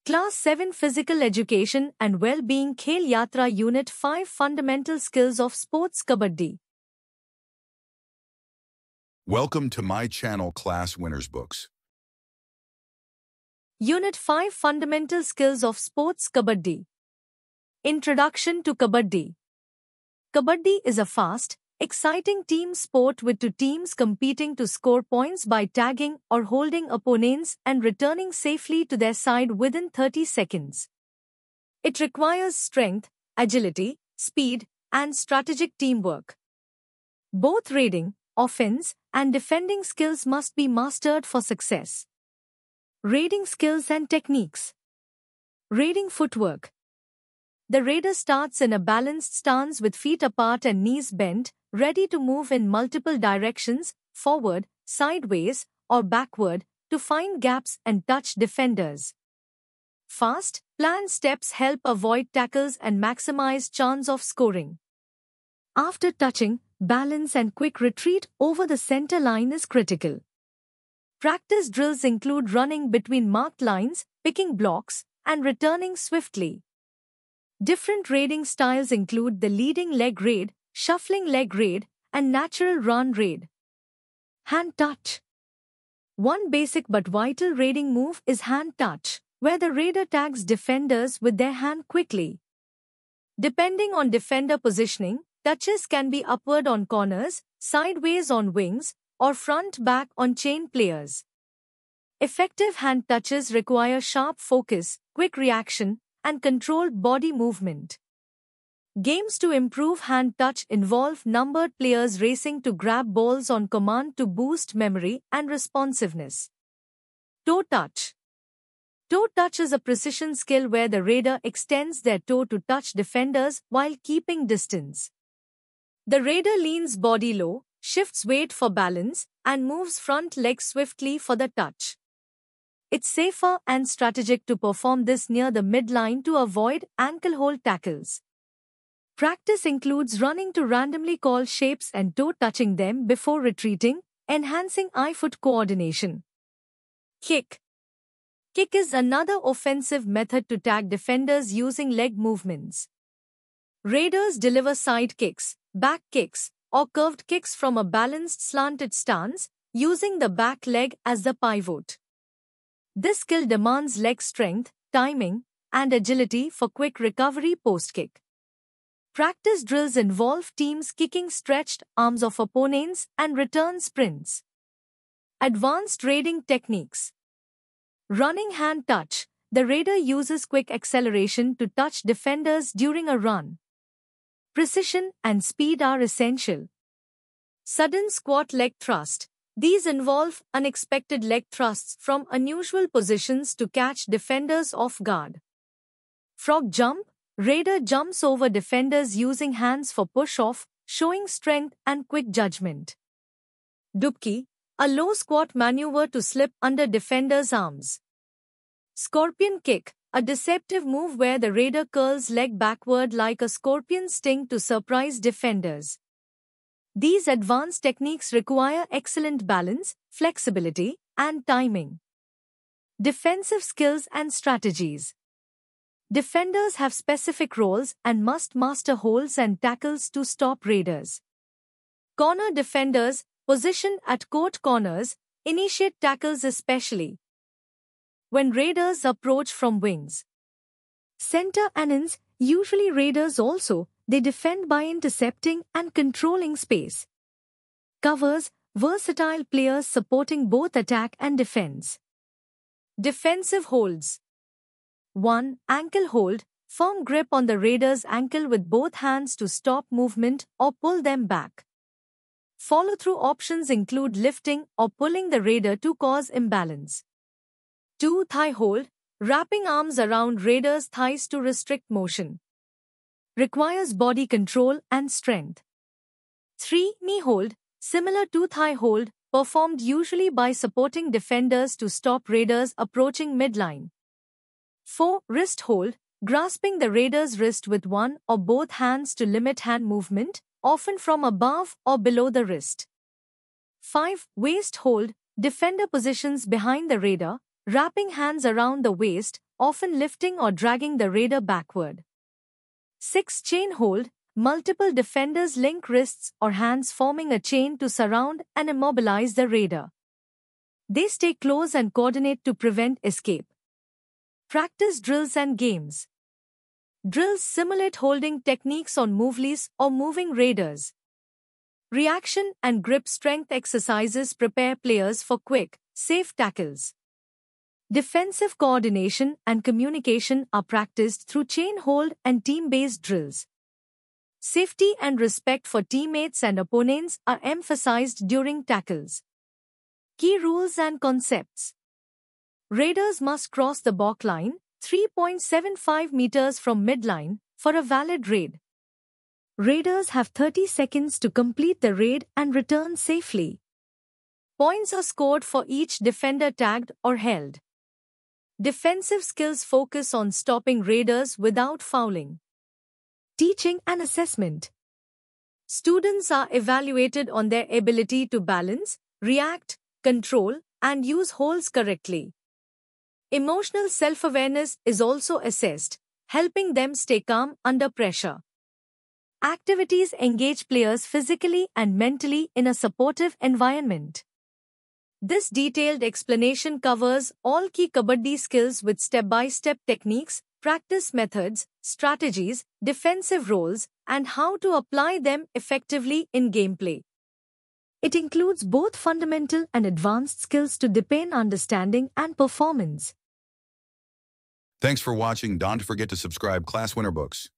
Class 7 Physical Education and Well-Being Khel Yatra Unit 5 Fundamental Skills of Sports Kabaddi. Welcome to my channel Class Winners Books. Unit 5 Fundamental Skills of Sports Kabaddi. Introduction to Kabaddi. Kabaddi is a fast, exciting team sport with two teams competing to score points by tagging or holding opponents and returning safely to their side within 30 seconds. It requires strength, agility, speed, and strategic teamwork. Both raiding, offense, and defending skills must be mastered for success. Raiding skills and techniques. Raiding footwork. The raider starts in a balanced stance with feet apart and knees bent, ready to move in multiple directions, forward, sideways, or backward, to find gaps and touch defenders. Fast, planned steps help avoid tackles and maximize chance of scoring. After touching, balance and quick retreat over the center line is critical. Practice drills include running between marked lines, picking blocks, and returning swiftly. Different raiding styles include the leading leg raid, shuffling leg raid, and natural run raid. Hand touch. One basic but vital raiding move is hand touch, where the raider tags defenders with their hand quickly. Depending on defender positioning, touches can be upward on corners, sideways on wings, or front-back on chain players. Effective hand touches require sharp focus, quick reaction, and controlled body movement. Games to improve hand touch involve numbered players racing to grab balls on command to boost memory and responsiveness. Toe touch. Toe touch is a precision skill where the raider extends their toe to touch defenders while keeping distance. The raider leans body low, shifts weight for balance, and moves front leg swiftly for the touch. It's safer and strategic to perform this near the midline to avoid ankle-hold tackles. Practice includes running to randomly call shapes and toe-touching them before retreating, enhancing eye-foot coordination. Kick. Kick is another offensive method to tag defenders using leg movements. Raiders deliver side kicks, back kicks, or curved kicks from a balanced slanted stance, using the back leg as the pivot. This skill demands leg strength, timing, and agility for quick recovery post-kick. Practice drills involve teams kicking stretched arms of opponents and return sprints. Advanced raiding techniques. Running hand touch. The raider uses quick acceleration to touch defenders during a run. Precision and speed are essential. Sudden squat leg thrust. These involve unexpected leg thrusts from unusual positions to catch defenders off guard. Frog jump. Raider jumps over defenders using hands for push-off, showing strength and quick judgment. Dubki, a low squat maneuver to slip under defenders' arms. Scorpion kick, a deceptive move where the raider curls leg backward like a scorpion sting to surprise defenders. These advanced techniques require excellent balance, flexibility, and timing. Defensive skills and strategies. Defenders have specific roles and must master holds and tackles to stop raiders. Corner defenders, positioned at court corners, initiate tackles especially when raiders approach from wings. Center annons, usually raiders also, they defend by intercepting and controlling space. Covers, versatile players supporting both attack and defense. Defensive holds. 1. Ankle hold, firm grip on the raider's ankle with both hands to stop movement or pull them back. Follow-through options include lifting or pulling the raider to cause imbalance. 2. Thigh hold, wrapping arms around raider's thighs to restrict motion. Requires body control and strength. 3. Knee hold, similar to thigh hold, performed usually by supporting defenders to stop raiders approaching midline. 4. Wrist hold, grasping the raider's wrist with one or both hands to limit hand movement, often from above or below the wrist. 5. Waist hold, defender positions behind the raider, wrapping hands around the waist, often lifting or dragging the raider backward. 6. Chain hold. Multiple defenders link wrists or hands forming a chain to surround and immobilize the raider. They stay close and coordinate to prevent escape. Practice drills and games. Drills simulate holding techniques on movelies or moving raiders. Reaction and grip strength exercises prepare players for quick, safe tackles. Defensive coordination and communication are practiced through chain hold and team-based drills. Safety and respect for teammates and opponents are emphasized during tackles. Key rules and concepts. Raiders must cross the balk line, 3.75 meters from midline, for a valid raid. Raiders have 30 seconds to complete the raid and return safely. Points are scored for each defender tagged or held. Defensive skills focus on stopping raiders without fouling. Teaching and assessment. Students are evaluated on their ability to balance, react, control, and use holds correctly. Emotional self-awareness is also assessed, helping them stay calm under pressure. Activities engage players physically and mentally in a supportive environment. This detailed explanation covers all key Kabaddi skills with step-by-step techniques, practice methods, strategies, defensive roles, and how to apply them effectively in gameplay. It includes both fundamental and advanced skills to deepen understanding and performance. Thanks for watching. Don't forget to subscribe Class Winner Books.